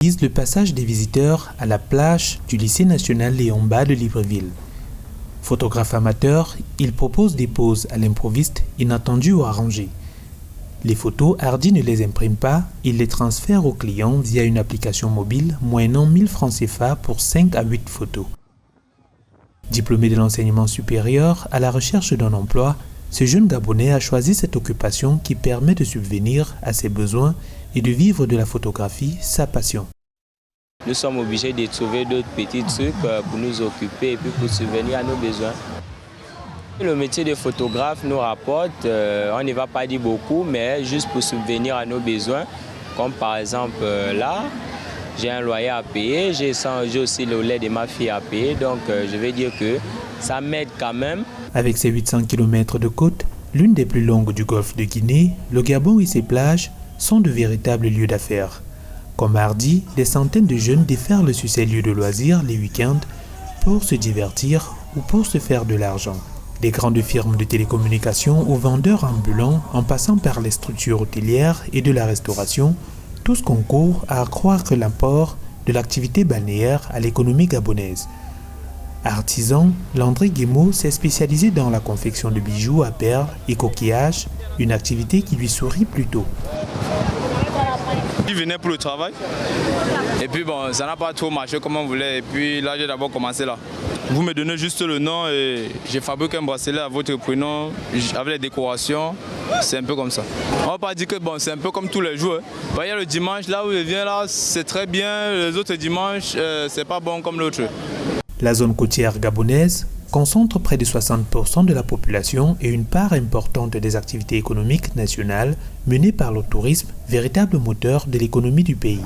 le passage des visiteurs à la plage du lycée national Léon Bas de Libreville. Photographe amateur, il propose des poses à l'improviste, inattendues ou arrangées. Les photos, Hardy ne les imprime pas, il les transfère au client via une application mobile moyennant 1000 francs CFA pour 5 à 8 photos. Diplômé de l'enseignement supérieur, à la recherche d'un emploi, ce jeune Gabonais a choisi cette occupation qui permet de subvenir à ses besoins et de vivre de la photographie, sa passion. Nous sommes obligés de trouver d'autres petits trucs pour nous occuper et puis pour subvenir à nos besoins. Le métier de photographe nous rapporte, on ne va pas dire beaucoup, mais juste pour subvenir à nos besoins. Comme par exemple là, j'ai un loyer à payer, j'ai aussi le lait de ma fille à payer, donc je vais dire que ça m'aide quand même. Avec ses 800 km de côte, l'une des plus longues du golfe de Guinée, le Gabon et ses plages sont de véritables lieux d'affaires. Comme Hardy, des centaines de jeunes déferlent sur ces lieux de loisirs les week-ends pour se divertir ou pour se faire de l'argent. Des grandes firmes de télécommunications aux vendeurs ambulants en passant par les structures hôtelières et de la restauration, tous concourent à accroître l'apport de l'activité balnéaire à l'économie gabonaise. Artisan, Landry Guémot s'est spécialisé dans la confection de bijoux à perles et coquillages, une activité qui lui sourit plutôt. Il venait pour le travail et puis bon, ça n'a pas trop marché comme on voulait et puis là j'ai d'abord commencé là. Vous me donnez juste le nom et j'ai fabriqué un bracelet à votre prénom avec les décorations, c'est un peu comme ça. On ne va pas dire que bon, c'est un peu comme tous les jours. Il y a le dimanche, là où je viens là, c'est très bien, les autres dimanches, c'est pas bon comme l'autre. La zone côtière gabonaise concentre près de 60% de la population et une part importante des activités économiques nationales menées par le tourisme, véritable moteur de l'économie du pays.